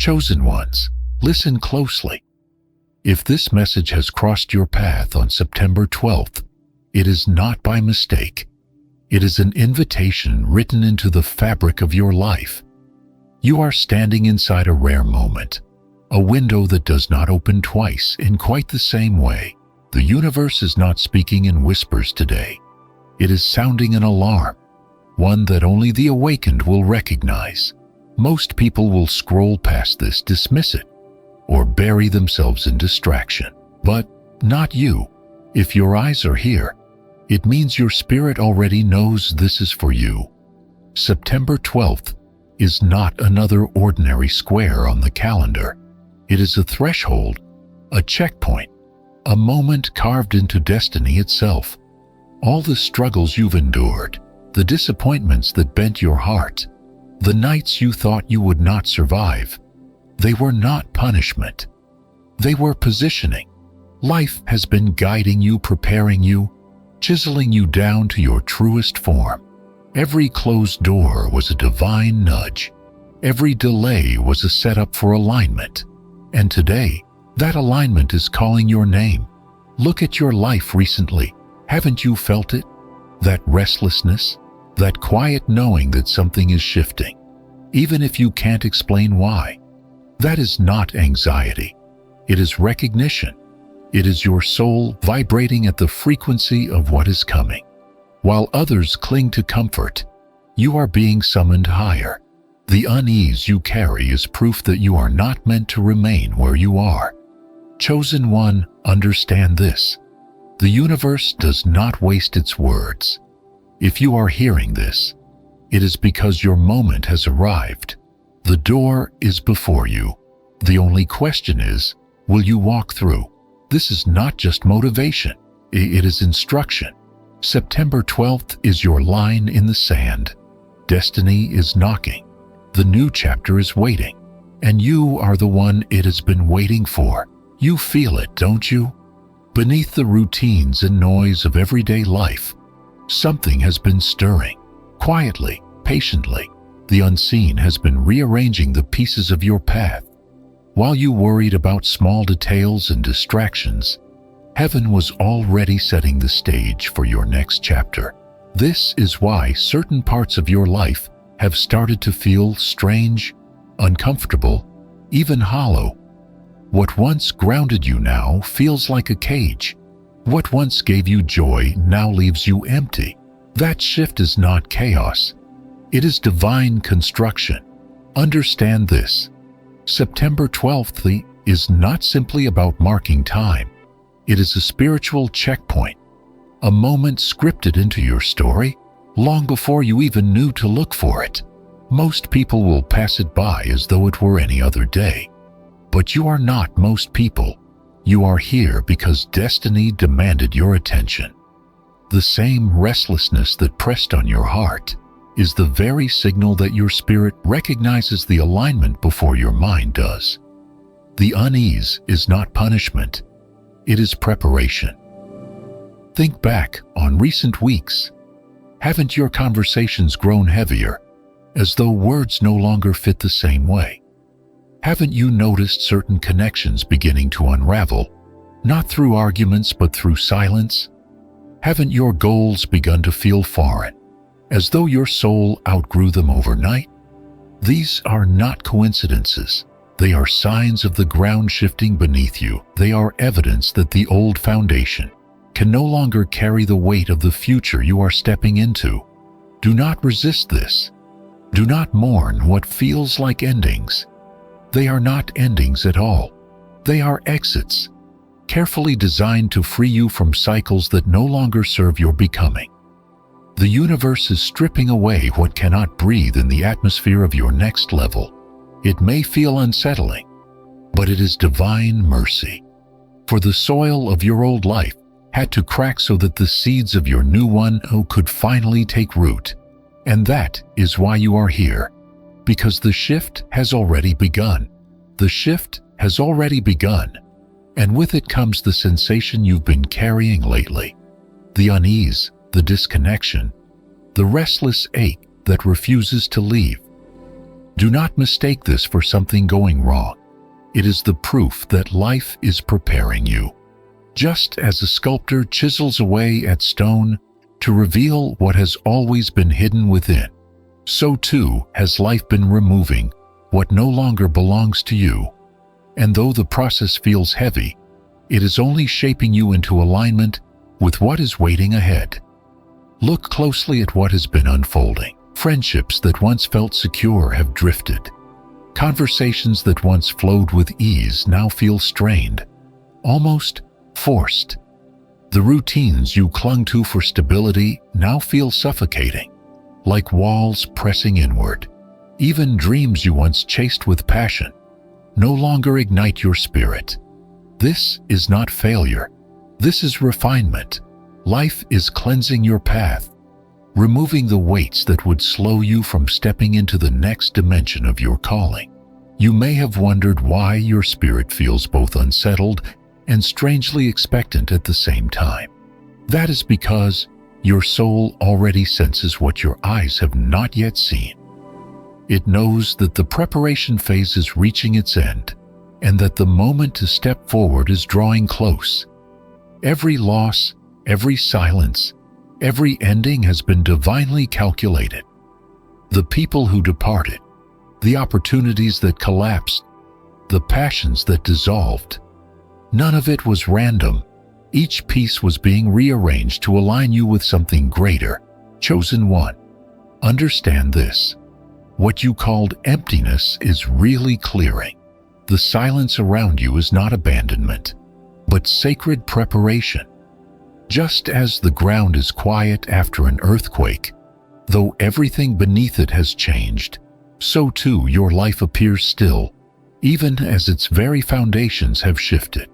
Chosen ones, listen closely. If this message has crossed your path on September 12th, it is not by mistake. It is an invitation written into the fabric of your life. You are standing inside a rare moment, a window that does not open twice in quite the same way. The universe is not speaking in whispers today. It is sounding an alarm, one that only the awakened will recognize. Most people will scroll past this, dismiss it, or bury themselves in distraction. But not you. If your eyes are here, it means your spirit already knows this is for you. September 12th is not another ordinary square on the calendar. It is a threshold, a checkpoint, a moment carved into destiny itself. All the struggles you've endured, the disappointments that bent your heart, the nights you thought you would not survive, they were not punishment. They were positioning. Life has been guiding you, preparing you, chiseling you down to your truest form. Every closed door was a divine nudge. Every delay was a setup for alignment. And today, that alignment is calling your name. Look at your life recently. Haven't you felt it? That restlessness, that quiet knowing that something is shifting, even if you can't explain why. That is not anxiety. It is recognition. It is your soul vibrating at the frequency of what is coming. While others cling to comfort, you are being summoned higher. The unease you carry is proof that you are not meant to remain where you are. Chosen one, understand this. The universe does not waste its words. If you are hearing this, it is because your moment has arrived. The door is before you. The only question is, will you walk through? This is not just motivation. It is instruction. September 12th is your line in the sand. Destiny is knocking. The new chapter is waiting. And you are the one it has been waiting for. You feel it, don't you? Beneath the routines and noise of everyday life, something has been stirring. Quietly, patiently, the unseen has been rearranging the pieces of your path. While you worried about small details and distractions, heaven was already setting the stage for your next chapter. This is why certain parts of your life have started to feel strange, uncomfortable, even hollow. What once grounded you now feels like a cage. What once gave you joy now leaves you empty. That shift is not chaos. It is divine construction. Understand this. September 12th is not simply about marking time. It is a spiritual checkpoint, a moment scripted into your story long before you even knew to look for it. Most people will pass it by as though it were any other day. But you are not most people. You are here because destiny demanded your attention. The same restlessness that pressed on your heart is the very signal that your spirit recognizes the alignment before your mind does. The unease is not punishment. It is preparation. Think back on recent weeks. Haven't your conversations grown heavier, as though words no longer fit the same way? Haven't you noticed certain connections beginning to unravel, not through arguments but through silence? Haven't your goals begun to feel foreign, as though your soul outgrew them overnight? These are not coincidences. They are signs of the ground shifting beneath you. They are evidence that the old foundation can no longer carry the weight of the future you are stepping into. Do not resist this. Do not mourn what feels like endings. They are not endings at all. They are exits, carefully designed to free you from cycles that no longer serve your becoming. The universe is stripping away what cannot breathe in the atmosphere of your next level. It may feel unsettling, but it is divine mercy. For the soil of your old life had to crack so that the seeds of your new one could finally take root. And that is why you are here, because the shift has already begun. The shift has already begun, and with it comes the sensation you've been carrying lately. The unease, the disconnection, the restless ache that refuses to leave. Do not mistake this for something going wrong. It is the proof that life is preparing you. Just as a sculptor chisels away at stone to reveal what has always been hidden within, so too has life been removing what no longer belongs to you. And though the process feels heavy, it is only shaping you into alignment with what is waiting ahead. Look closely at what has been unfolding. Friendships that once felt secure have drifted. Conversations that once flowed with ease now feel strained, almost forced. The routines you clung to for stability now feel suffocating, like walls pressing inward. Even dreams you once chased with passion no longer ignite your spirit. This is not failure. This is refinement. Life is cleansing your path, removing the weights that would slow you from stepping into the next dimension of your calling. You may have wondered why your spirit feels both unsettled and strangely expectant at the same time. That is because your soul already senses what your eyes have not yet seen. It knows that the preparation phase is reaching its end, and that the moment to step forward is drawing close. Every loss, every silence, every ending has been divinely calculated. The people who departed, the opportunities that collapsed, the passions that dissolved, none of it was random. Each piece was being rearranged to align you with something greater. Chosen one, understand this. What you called emptiness is really clearing. The silence around you is not abandonment, but sacred preparation. Just as the ground is quiet after an earthquake, though everything beneath it has changed, so too your life appears still, even as its very foundations have shifted.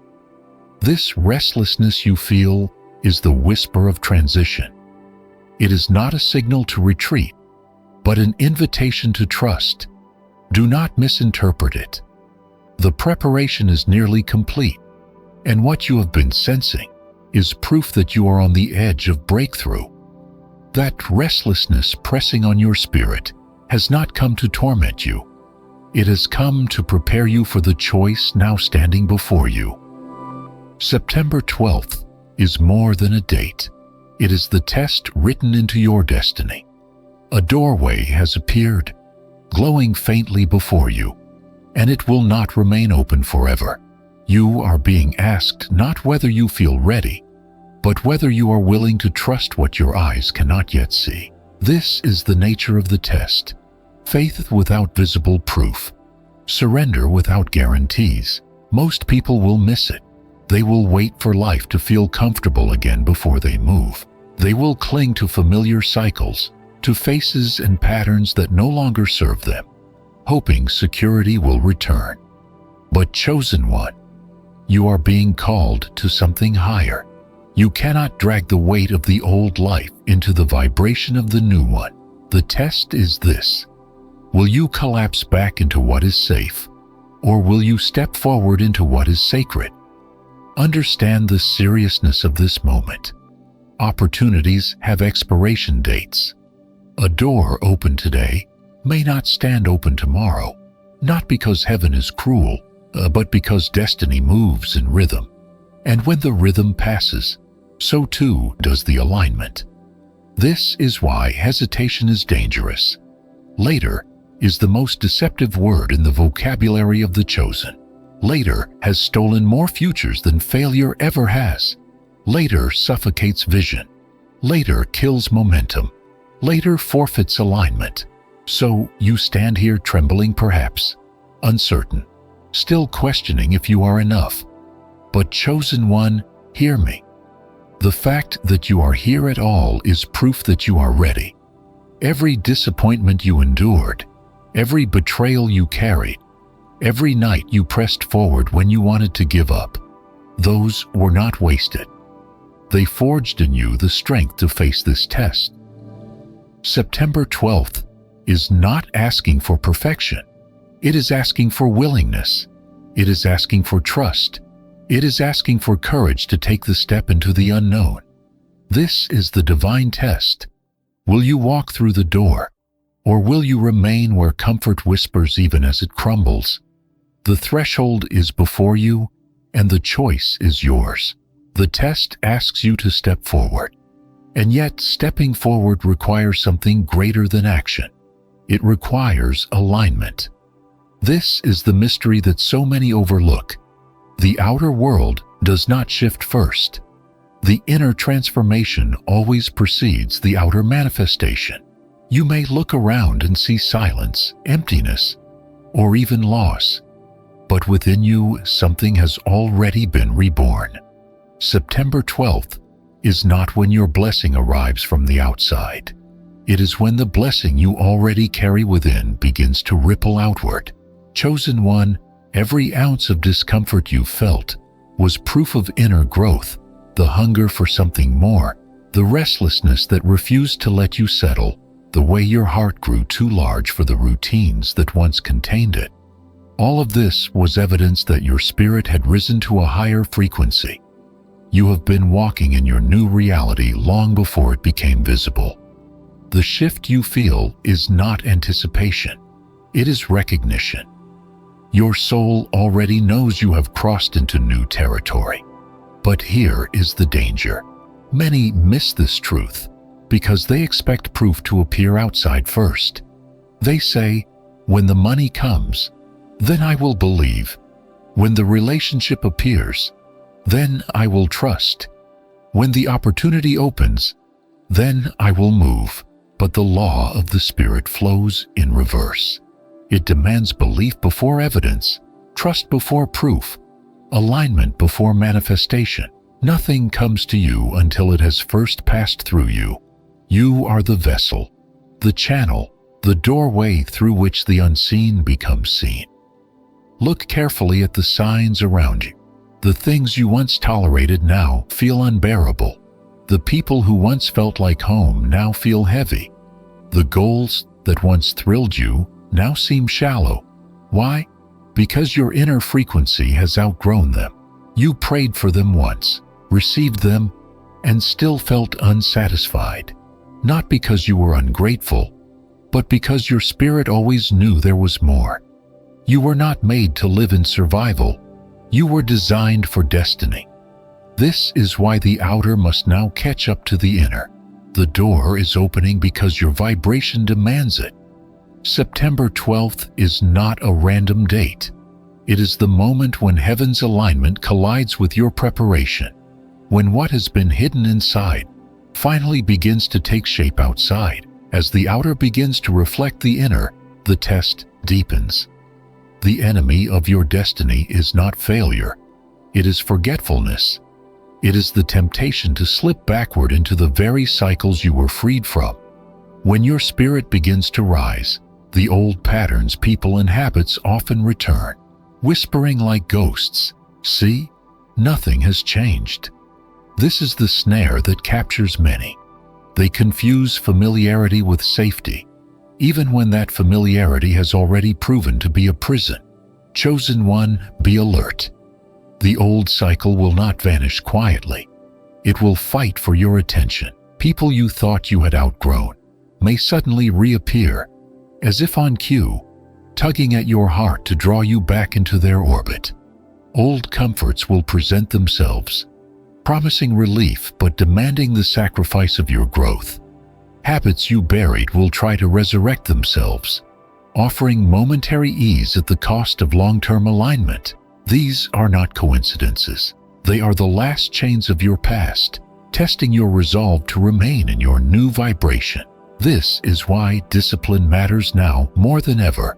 This restlessness you feel is the whisper of transition. It is not a signal to retreat, but an invitation to trust. Do not misinterpret it. The preparation is nearly complete, and what you have been sensing is proof that you are on the edge of breakthrough. That restlessness pressing on your spirit has not come to torment you. It has come to prepare you for the choice now standing before you. September 12th is more than a date. It is the test written into your destiny. A doorway has appeared, glowing faintly before you, and it will not remain open forever. You are being asked not whether you feel ready, but whether you are willing to trust what your eyes cannot yet see. This is the nature of the test. Faith without visible proof. Surrender without guarantees. Most people will miss it. They will wait for life to feel comfortable again before they move. They will cling to familiar cycles, to faces and patterns that no longer serve them, hoping security will return. But chosen one, you are being called to something higher. You cannot drag the weight of the old life into the vibration of the new one. The test is this: will you collapse back into what is safe, or will you step forward into what is sacred? Understand the seriousness of this moment. Opportunities have expiration dates. A door open today may not stand open tomorrow, not because heaven is cruel, but because destiny moves in rhythm. And when the rhythm passes, so too does the alignment. This is why hesitation is dangerous. Later is the most deceptive word in the vocabulary of the chosen. Later has stolen more futures than failure ever has. Later suffocates vision. Later kills momentum. Later forfeits alignment. So you stand here trembling perhaps, uncertain, still questioning if you are enough. But chosen one, hear me. The fact that you are here at all is proof that you are ready. Every disappointment you endured, every betrayal you carried, every night you pressed forward when you wanted to give up, those were not wasted. They forged in you the strength to face this test. September 12th is not asking for perfection. It is asking for willingness. It is asking for trust. It is asking for courage to take the step into the unknown. This is the divine test. Will you walk through the door? Or will you remain where comfort whispers even as it crumbles? The threshold is before you, and the choice is yours. The test asks you to step forward. And yet, stepping forward requires something greater than action. It requires alignment. This is the mystery that so many overlook. The outer world does not shift first. The inner transformation always precedes the outer manifestation. You may look around and see silence, emptiness, or even loss. But within you, something has already been reborn. September 12th is not when your blessing arrives from the outside. It is when the blessing you already carry within begins to ripple outward. Chosen one, every ounce of discomfort you felt was proof of inner growth, the hunger for something more, the restlessness that refused to let you settle, the way your heart grew too large for the routines that once contained it. All of this was evidence that your spirit had risen to a higher frequency. You have been walking in your new reality long before it became visible. The shift you feel is not anticipation. It is recognition. Your soul already knows you have crossed into new territory. But here is the danger. Many miss this truth because they expect proof to appear outside first. They say, when the money comes, then I will believe. When the relationship appears, then I will trust. When the opportunity opens, then I will move. But the law of the Spirit flows in reverse. It demands belief before evidence, trust before proof, alignment before manifestation. Nothing comes to you until it has first passed through you. You are the vessel, the channel, the doorway through which the unseen becomes seen. Look carefully at the signs around you. The things you once tolerated now feel unbearable. The people who once felt like home now feel heavy. The goals that once thrilled you now seem shallow. Why? Because your inner frequency has outgrown them. You prayed for them once, received them, and still felt unsatisfied. Not because you were ungrateful, but because your spirit always knew there was more. You were not made to live in survival. You were designed for destiny. This is why the outer must now catch up to the inner. The door is opening because your vibration demands it. September 12th is not a random date. It is the moment when heaven's alignment collides with your preparation, when what has been hidden inside finally begins to take shape outside. As the outer begins to reflect the inner, the test deepens. The enemy of your destiny is not failure. It is forgetfulness. It is the temptation to slip backward into the very cycles you were freed from. When your spirit begins to rise, the old patterns, people, and habits often return, whispering like ghosts, "See, nothing has changed." This is the snare that captures many. They confuse familiarity with safety, even when that familiarity has already proven to be a prison. Chosen one, be alert. The old cycle will not vanish quietly. It will fight for your attention. People you thought you had outgrown may suddenly reappear, as if on cue, tugging at your heart to draw you back into their orbit. Old comforts will present themselves, promising relief but demanding the sacrifice of your growth. Habits you buried will try to resurrect themselves, offering momentary ease at the cost of long-term alignment. These are not coincidences. They are the last chains of your past, testing your resolve to remain in your new vibration. This is why discipline matters now more than ever.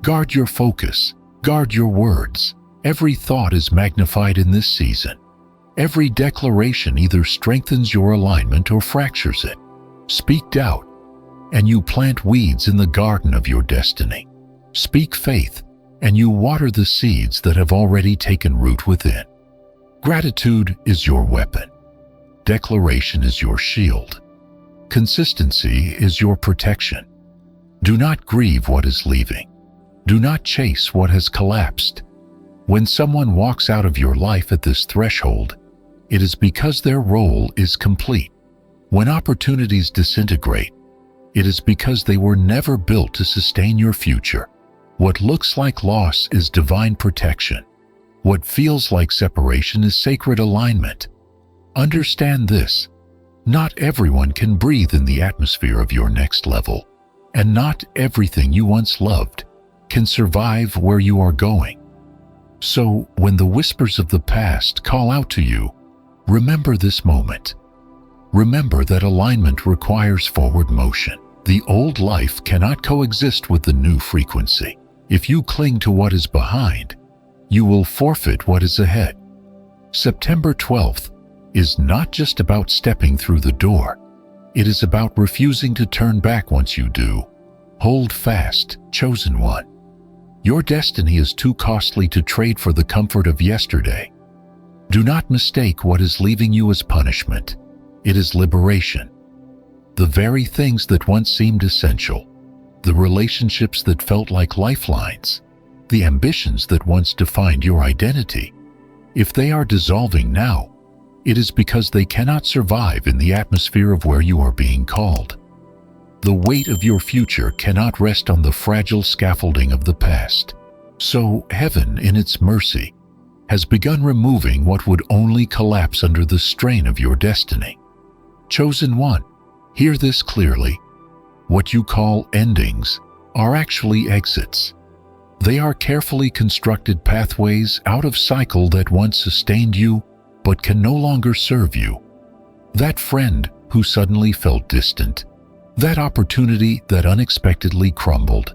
Guard your focus, guard your words. Every thought is magnified in this season. Every declaration either strengthens your alignment or fractures it. Speak doubt, and you plant weeds in the garden of your destiny. Speak faith, and you water the seeds that have already taken root within. Gratitude is your weapon. Declaration is your shield. Consistency is your protection. Do not grieve what is leaving. Do not chase what has collapsed. When someone walks out of your life at this threshold, it is because their role is complete. When opportunities disintegrate, It is because they were never built to sustain your future. What looks like loss is divine protection. What feels like separation is sacred alignment. Understand this: not everyone can breathe in the atmosphere of your next level, and not everything you once loved can survive where you are going. So, when the whispers of the past call out to you, remember this moment. Remember that alignment requires forward motion. The old life cannot coexist with the new frequency. If you cling to what is behind, you will forfeit what is ahead. September 12th is not just about stepping through the door. It is about refusing to turn back once you do. Hold fast, chosen one. Your destiny is too costly to trade for the comfort of yesterday. Do not mistake what is leaving you as punishment. It is liberation. The very things that once seemed essential, the relationships that felt like lifelines, the ambitions that once defined your identity, if they are dissolving now, it is because they cannot survive in the atmosphere of where you are being called. The weight of your future cannot rest on the fragile scaffolding of the past. So heaven, in its mercy, has begun removing what would only collapse under the strain of your destiny. Chosen one, hear this clearly. What you call endings are actually exits. They are carefully constructed pathways out of cycle that once sustained you but can no longer serve you. That friend who suddenly felt distant, that opportunity that unexpectedly crumbled,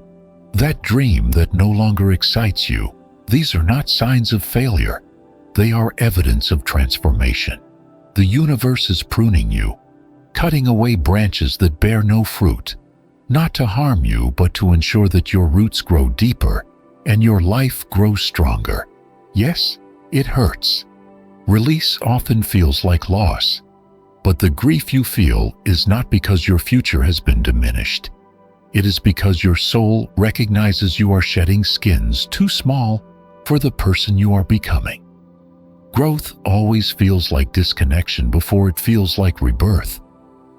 that dream that no longer excites you, these are not signs of failure. They are evidence of transformation. The universe is pruning you, cutting away branches that bear no fruit, not to harm you, but to ensure that your roots grow deeper and your life grows stronger. Yes, it hurts. Release often feels like loss, but the grief you feel is not because your future has been diminished. It is because your soul recognizes you are shedding skins too small for the person you are becoming. Growth always feels like disconnection before it feels like rebirth.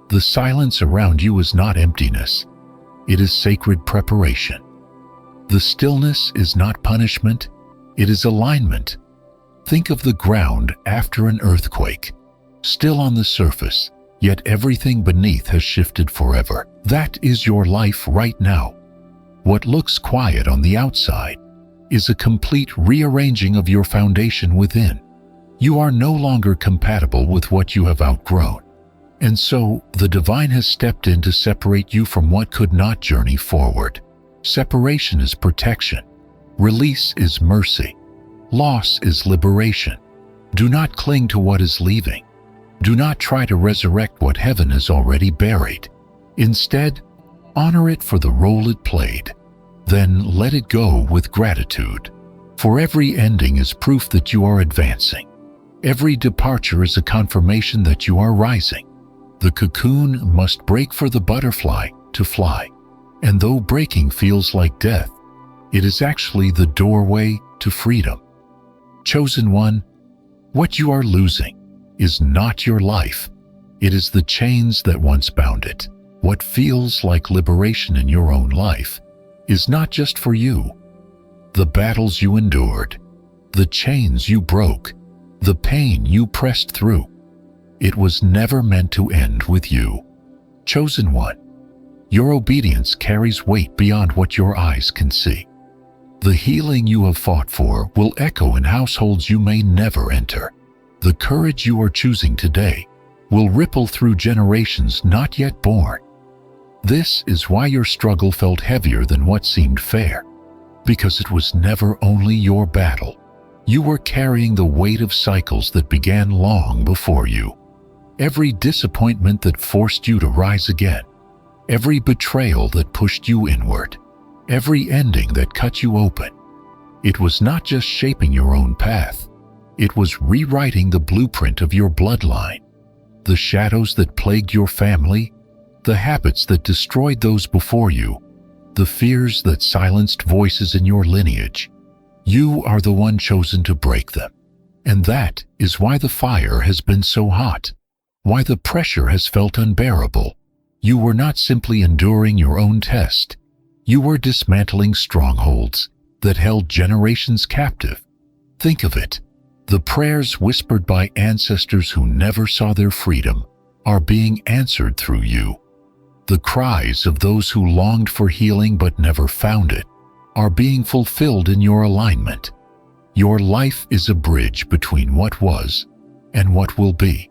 The silence around you is not emptiness. It is sacred preparation. The stillness is not punishment. It is alignment. Think of the ground after an earthquake, still on the surface, yet everything beneath has shifted forever. That is your life right now. What looks quiet on the outside is a complete rearranging of your foundation within. You are no longer compatible with what you have outgrown. And so, the divine has stepped in to separate you from what could not journey forward. Separation is protection. Release is mercy. Loss is liberation. Do not cling to what is leaving. Do not try to resurrect what heaven has already buried. Instead, honor it for the role it played. Then let it go with gratitude. For every ending is proof that you are advancing. Every departure is a confirmation that you are rising. The cocoon must break for the butterfly to fly. And though breaking feels like death, it is actually the doorway to freedom. Chosen one, what you are losing is not your life. It is the chains that once bound it. What feels like liberation in your own life is not just for you. The battles you endured, the chains you broke, the pain you pressed through, it was never meant to end with you. Chosen one, your obedience carries weight beyond what your eyes can see. The healing you have fought for will echo in households you may never enter. The courage you are choosing today will ripple through generations not yet born. This is why your struggle felt heavier than what seemed fair, because it was never only your battle. You were carrying the weight of cycles that began long before you. Every disappointment that forced you to rise again, every betrayal that pushed you inward, every ending that cut you open. It was not just shaping your own path, it was rewriting the blueprint of your bloodline. The shadows that plagued your family, the habits that destroyed those before you, the fears that silenced voices in your lineage. You are the one chosen to break them. And that is why the fire has been so hot, why the pressure has felt unbearable, You were not simply enduring your own test. You were dismantling strongholds that held generations captive. Think of it. The prayers whispered by ancestors who never saw their freedom are being answered through you. The cries of those who longed for healing but never found it are being fulfilled in your alignment. Your life is a bridge between what was and what will be.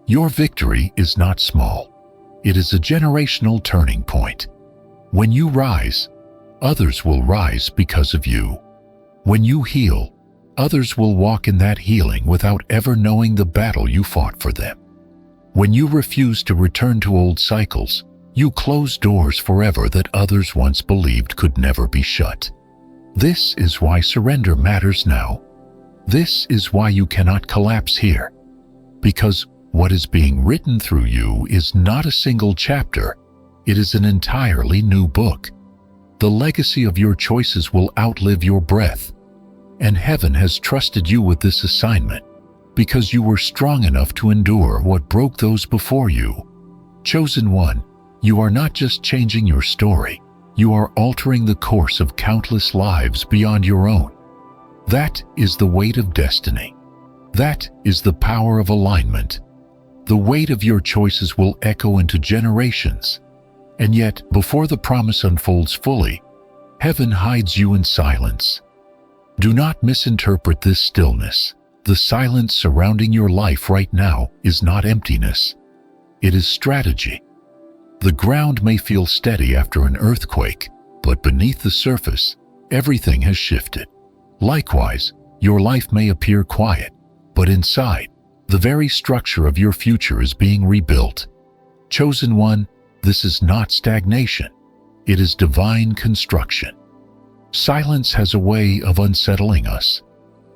Your victory is not small. It is a generational turning point. When you rise, others will rise because of you. When you heal, others will walk in that healing without ever knowing the battle you fought for them. When you refuse to return to old cycles, you close doors forever that others once believed could never be shut. This is why surrender matters now. This is why you cannot collapse here. Because what is being written through you is not a single chapter, it is an entirely new book. The legacy of your choices will outlive your breath, and heaven has trusted you with this assignment because you were strong enough to endure what broke those before you. Chosen one, you are not just changing your story, you are altering the course of countless lives beyond your own. That is the weight of destiny. That is the power of alignment. The weight of your choices will echo into generations. And yet, before the promise unfolds fully, heaven hides you in silence. Do not misinterpret this stillness. The silence surrounding your life right now is not emptiness. It is strategy. The ground may feel steady after an earthquake, but beneath the surface, everything has shifted. Likewise, your life may appear quiet, but inside, the very structure of your future is being rebuilt. Chosen one, this is not stagnation. It is divine construction. Silence has a way of unsettling us.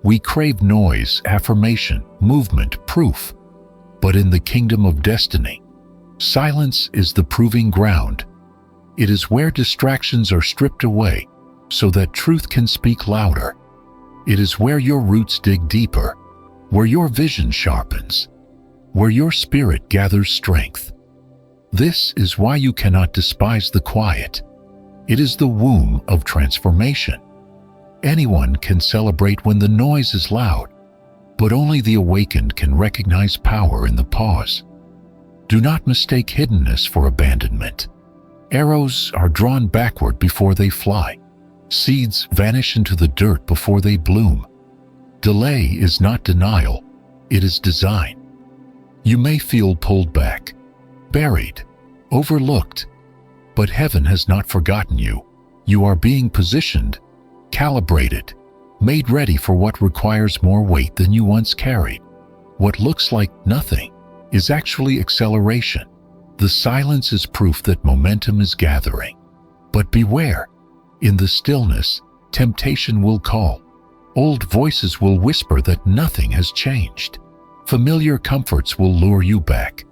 We crave noise, affirmation, movement, proof. But in the kingdom of destiny, silence is the proving ground. It is where distractions are stripped away so that truth can speak louder. It is where your roots dig deeper, where your vision sharpens, where your spirit gathers strength. This is why you cannot despise the quiet. It is the womb of transformation. Anyone can celebrate when the noise is loud, but only the awakened can recognize power in the pause. Do not mistake hiddenness for abandonment. Arrows are drawn backward before they fly. Seeds vanish into the dirt before they bloom. Delay is not denial, it is design. You may feel pulled back, buried, overlooked, but heaven has not forgotten you. You are being positioned, calibrated, made ready for what requires more weight than you once carried. What looks like nothing is actually acceleration. The silence is proof that momentum is gathering. But beware, in the stillness, temptation will call. Old voices will whisper that nothing has changed. Familiar comforts will lure you back,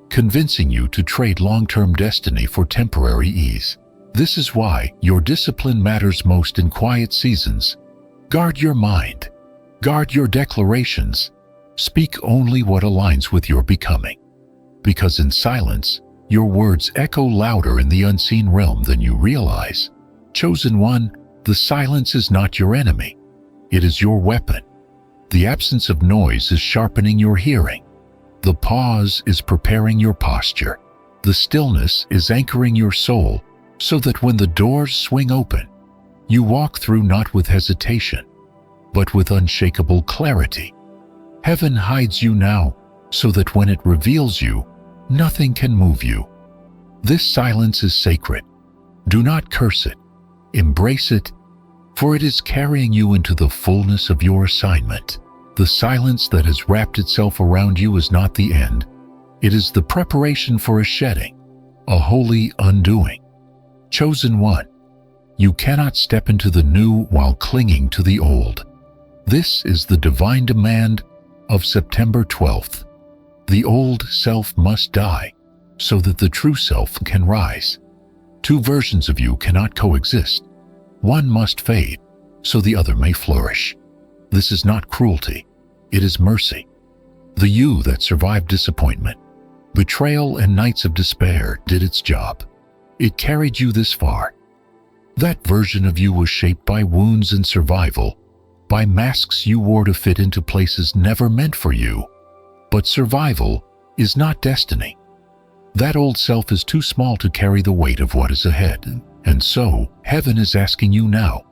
convincing you to trade long-term destiny for temporary ease. This is why your discipline matters most in quiet seasons. Guard your mind. Guard your declarations. Speak only what aligns with your becoming. Because in silence, your words echo louder in the unseen realm than you realize. Chosen one, the silence is not your enemy. It is your weapon. The absence of noise is sharpening your hearing. The pause is preparing your posture. The stillness is anchoring your soul so that when the doors swing open, you walk through not with hesitation, but with unshakable clarity. Heaven hides you now so that when it reveals you, nothing can move you. This silence is sacred. Do not curse it. Embrace it, for it is carrying you into the fullness of your assignment. The silence that has wrapped itself around you is not the end. It is the preparation for a shedding, a holy undoing. Chosen one, you cannot step into the new while clinging to the old. This is the divine demand of September 12th. The old self must die so that the true self can rise. Two versions of you cannot coexist. One must fade so the other may flourish. This is not cruelty, it is mercy. The you that survived disappointment, Betrayal and nights of despair did its job. It carried you this far. That version of you was shaped by wounds and survival, by masks you wore to fit into places never meant for you. But survival is not destiny. That old self is too small to carry the weight of what is ahead. And so, heaven is asking you now,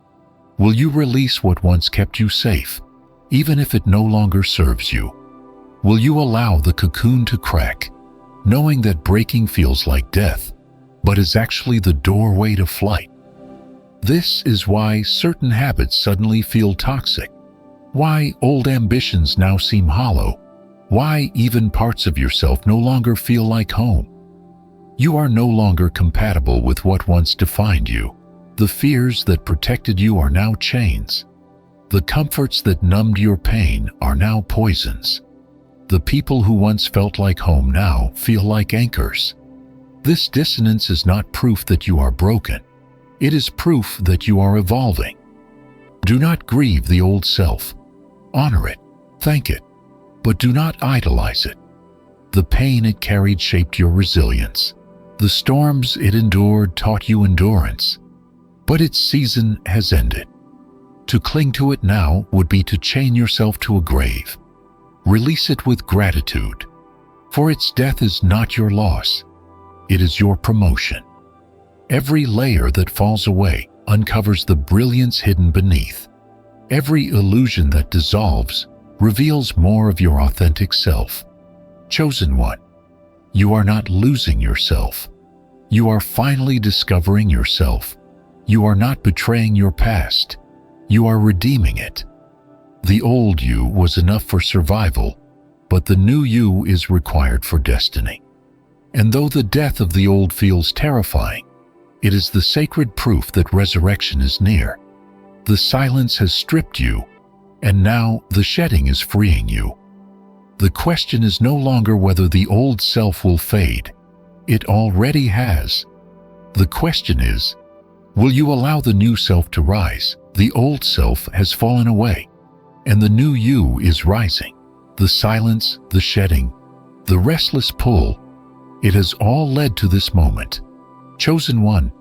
will you release what once kept you safe, even if it no longer serves you? Will you allow the cocoon to crack, knowing that breaking feels like death, but is actually the doorway to flight? This is why certain habits suddenly feel toxic, why old ambitions now seem hollow, why even parts of yourself no longer feel like home. You are no longer compatible with what once defined you. The fears that protected you are now chains. The comforts that numbed your pain are now poisons. The people who once felt like home now feel like anchors. This dissonance is not proof that you are broken. It is proof that you are evolving. Do not grieve the old self. Honor it, thank it, but do not idolize it. The pain it carried shaped your resilience. The storms it endured taught you endurance. But its season has ended. To cling to it now would be to chain yourself to a grave. Release it with gratitude, for its death is not your loss. It is your promotion. Every layer that falls away uncovers the brilliance hidden beneath. Every illusion that dissolves reveals more of your authentic self. Chosen one, you are not losing yourself. You are finally discovering yourself. You are not betraying your past. You are redeeming it. The old you was enough for survival, but the new you is required for destiny. And though the death of the old feels terrifying, it is the sacred proof that resurrection is near. The silence has stripped you, and now the shedding is freeing you. The question is no longer whether the old self will fade. It already has. The question is, will you allow the new self to rise? The old self has fallen away, and the new you is rising. The silence, the shedding, the restless pull, it has all led to this moment. Chosen one,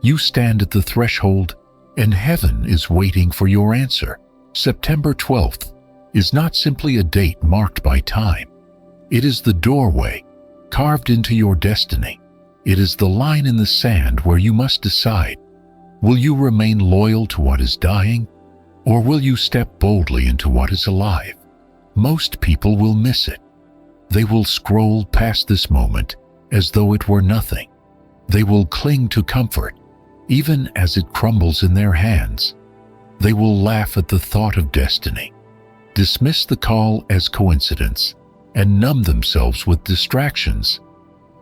you stand at the threshold, and heaven is waiting for your answer. September 12th is not simply a date marked by time. It is the doorway carved into your destiny. It is the line in the sand where you must decide, will you remain loyal to what is dying, or will you step boldly into what is alive? Most people will miss it. They will scroll past this moment as though it were nothing. They will cling to comfort, even as it crumbles in their hands. They will laugh at the thought of destiny, dismiss the call as coincidence, and numb themselves with distractions.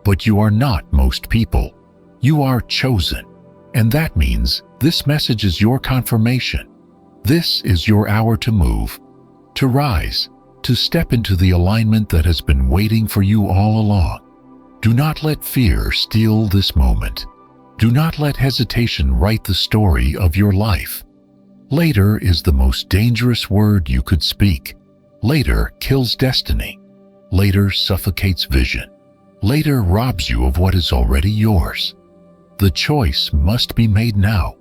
But you are not most people. You are chosen. And that means this message is your confirmation. This is your hour to move, to rise, to step into the alignment that has been waiting for you all along. Do not let fear steal this moment. Do not let hesitation write the story of your life. Later is the most dangerous word you could speak. Later kills destiny. Later suffocates vision. Later robs you of what is already yours. The choice must be made now,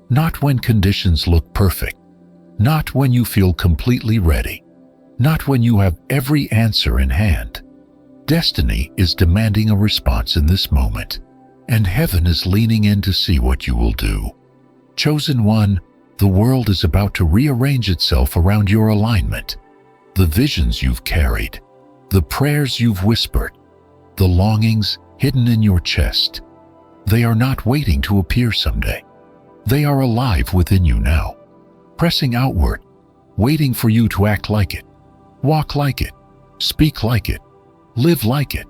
not when conditions look perfect, not when you feel completely ready, not when you have every answer in hand. Destiny is demanding a response in this moment, and heaven is leaning in to see what you will do. Chosen one, the world is about to rearrange itself around your alignment. The visions you've carried, the prayers you've whispered, the longings hidden in your chest, they are not waiting to appear someday. They are alive within you now, pressing outward, waiting for you to act like it, walk like it, speak like it, live like it.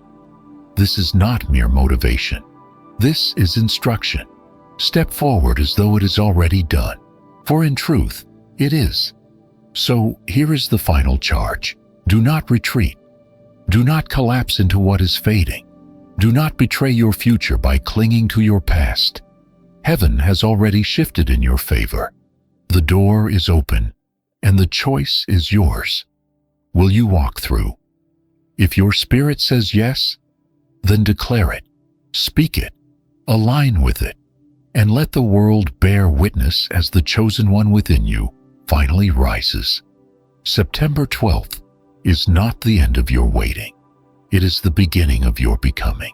This is not mere motivation. This is instruction. Step forward as though it is already done, for in truth, it is. So here is the final charge. Do not retreat. Do not collapse into what is fading. Do not betray your future by clinging to your past. Heaven has already shifted in your favor. The door is open, and the choice is yours. Will you walk through? If your spirit says yes, then declare it, speak it, align with it, and let the world bear witness as the chosen one within you finally rises. September 12th is not the end of your waiting. It is the beginning of your becoming.